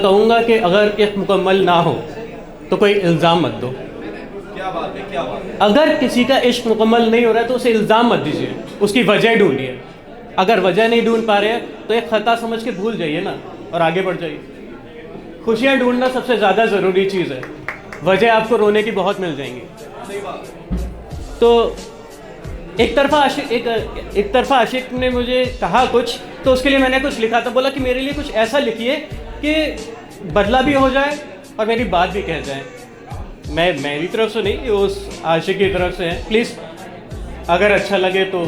कहूँगा कि अगर इश्क मुकम्मल ना हो तो कोई इल्ज़ाम मत दो। क्या बात है, क्या बात है। अगर किसी का इश्क मुकम्मल नहीं हो रहा है तो उसे इल्ज़ाम मत दीजिए, उसकी वजह ढूंढिए। अगर वजह नहीं ढूंढ पा रहे हैं तो एक ख़ता समझ के भूल जाइए ना और आगे बढ़ जाइए। खुशियाँ ढूंढना सबसे ज़्यादा ज़रूरी चीज़ है, वजह आपको रोने की बहुत मिल जाएंगी। सही बात। तो एक तरफा आशिक ने मुझे कहा कुछ, तो उसके लिए मैंने कुछ लिखा था। बोला कि मेरे लिए कुछ ऐसा लिखिए कि बदला भी हो जाए और मेरी बात भी कह जाए। मेरी तरफ से नहीं, उस आशिक की तरफ से है। प्लीज़ अगर अच्छा लगे तो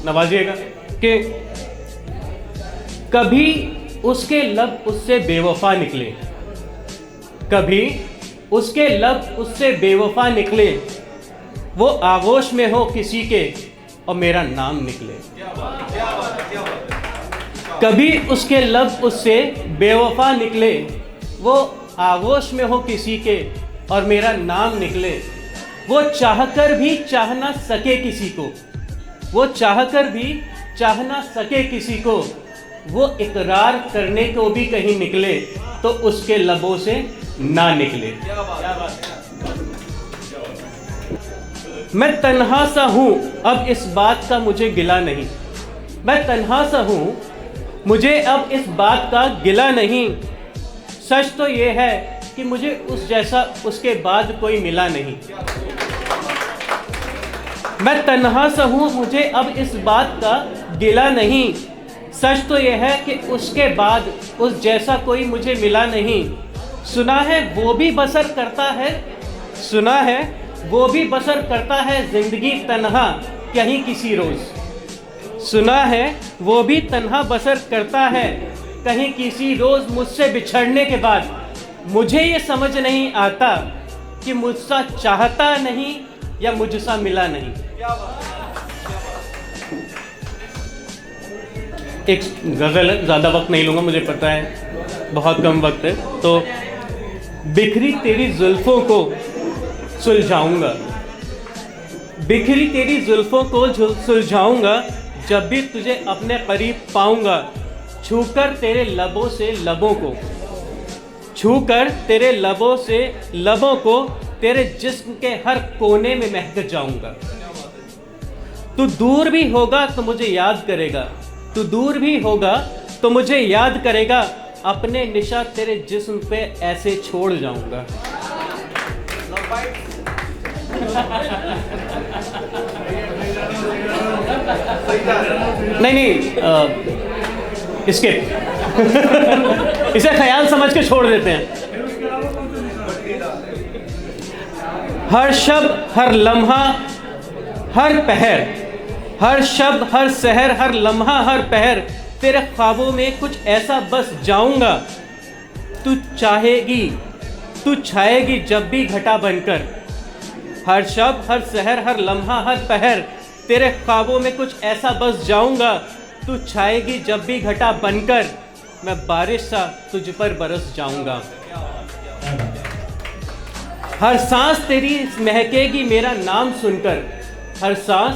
नवाजिएगा। कि कभी उसके लब उससे बेवफा निकले, कभी उसके लब उससे बेवफा निकले, वो आगोश में हो किसी के और मेरा नाम निकले। कभी उसके लब उससे बेवफा निकले, वो आगोश में हो किसी के और मेरा नाम निकले। वो चाहकर भी चाह ना सके किसी को, वो चाहकर भी चाह ना सके किसी को, वो इकरार करने को भी कहीं निकले तो उसके लबों से ना निकले। मैं तन्हा सा हूँ अब इस बात का मुझे गिला नहीं, मैं तन्हा सा हूँ मुझे अब इस बात का गिला नहीं। सच तो ये है कि मुझे उस जैसा उसके बाद कोई मिला नहीं। मैं तन्हा सा हूँ मुझे अब इस बात का गिला नहीं। सच तो ये है कि उसके बाद उस जैसा कोई मुझे मिला नहीं। सुना है वो भी बसर करता है, सुना है वो भी बसर करता है जिंदगी तन्हा कहीं किसी रोज़। सुना है वो भी तन्हा बसर करता है कहीं किसी रोज़ मुझसे बिछड़ने के बाद। मुझे ये समझ नहीं आता कि मुझसा चाहता नहीं या मुझसा मिला नहीं। एक गज़ल है, ज़्यादा वक्त नहीं लूँगा, मुझे पता है बहुत कम वक्त है। तो बिखरी तेरी जुल्फ़ों को सुलझाऊंगा, बिखरी तेरी जुल्फ़ों को सुलझाऊंगा, जब भी तुझे अपने करीब पाऊंगा। छूकर तेरे लबों से लबों को, छूकर तेरे लबों से लबों को, तेरे जिस्म के हर कोने में महक जाऊंगा। तू दूर भी होगा तो मुझे याद करेगा, तू दूर भी होगा तो मुझे याद करेगा। अपने निशा तेरे जिस्म पे ऐसे छोड़ जाऊंगा। नहीं इसके इसे ख्याल समझ के छोड़ देते हैं। हर शब हर लम्हा हर पहर, हर शब हर सहर हर लम्हा हर पहर, तेरे ख्वाबों में कुछ ऐसा बस जाऊंगा। तू चाहेगी तू छाएगी जब भी घटा बनकर। हर शब हर सहर हर लम्हा हर पहर, तेरे ख्वाबों में कुछ ऐसा बस जाऊंगा। तू छाएगी जब भी घटा बनकर, मैं बारिश सा तुझ पर बरस जाऊंगा। हर सांस तेरी महकेगी मेरा नाम सुनकर, हर सांस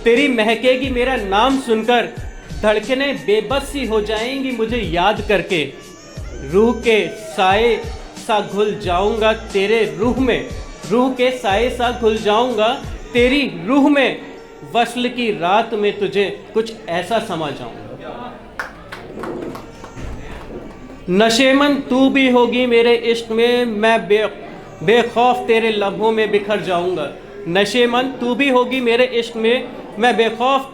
तेरी महकेगी मेरा नाम सुनकर। धड़कनें बेबस सी हो जाएंगी मुझे याद करके। रूह के साए सा घुल जाऊंगा तेरे रूह में, रूह के साए सा घुल जाऊंगा तेरी रूह में। वस्ल की रात में तुझे कुछ ऐसा समा जाऊंगा। नशेमन तू भी होगी मेरे इश्क में, मैं बेखौफ तेरे लम्हों में बिखर जाऊंगा। नशेमन तू भी होगी मेरे इश्क में, मैं बेखौफ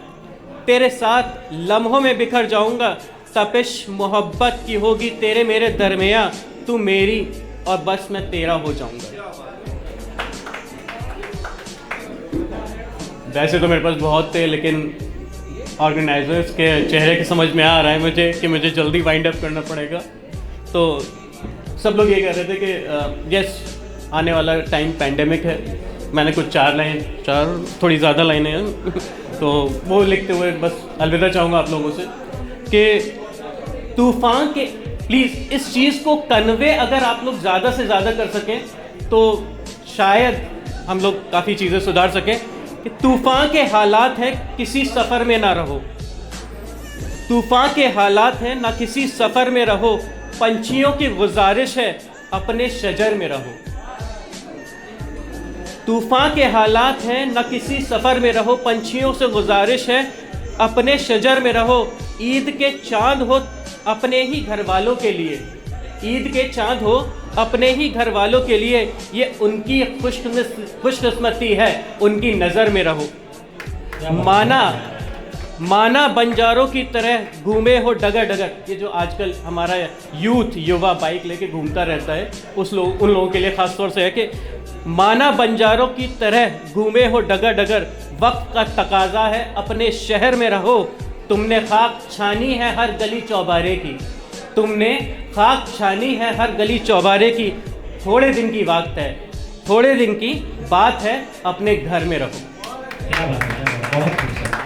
तेरे साथ लम्हों में बिखर जाऊंगा। तपिश मोहब्बत की होगी तेरे मेरे दरमियाँ, तू मेरी और बस मैं तेरा हो जाऊंगा। वैसे तो मेरे पास बहुत थे, लेकिन ऑर्गेनाइजर्स के चेहरे के समझ में आ रहा है मुझे कि मुझे जल्दी वाइंड अप करना पड़ेगा। तो सब लोग ये कह रहे थे कि यस आने वाला टाइम पैंडेमिक है। मैंने कुछ चार थोड़ी ज़्यादा लाइनें हैं तो वो लिखते हुए बस अलविदा चाहूँगा आप लोगों से कि तूफ़ान के प्लीज़ इस चीज़ को कन्वे अगर आप लोग ज़्यादा से ज़्यादा कर सकें तो शायद हम लोग काफ़ी चीज़ें सुधार सकें। कि तूफ़ान के हालात हैं किसी सफ़र में ना रहो, तूफ़ान के हालात हैं ना किसी सफ़र में रहो। पंछियों की गुजारिश है अपने शजर में रहो। तूफान के हालात हैं न किसी सफ़र में रहो, पंछियों से गुजारिश है अपने शजर में रहो। ईद के चांद हो अपने ही घर वालों के लिए, ईद के चांद हो अपने ही घर वालों के लिए, ये उनकी खुशकिस्मती है, उनकी नज़र में रहो। माना बंजारों की तरह घूमे हो डगर डगर। ये जो आजकल हमारा यूथ युवा बाइक लेके घूमता रहता है, उन लोगों के लिए ख़ास तौर से है कि माना बंजारों की तरह घूमे हो डगर डगर, वक्त का तकाजा है अपने शहर में रहो। तुमने खाक छानी है हर गली चौबारे की, तुमने खाक छानी है हर गली चौबारे की। थोड़े दिन की बात है, थोड़े दिन की बात है, अपने घर में रहो। क्या बात है, बहुत खूब सर।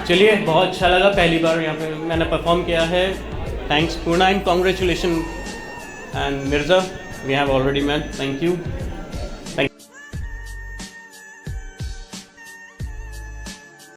चलिए, बहुत अच्छा लगा, पहली बार यहाँ पे मैंने परफॉर्म किया है। Thanks Purna and congratulation and Mirza, we have already met, thank you.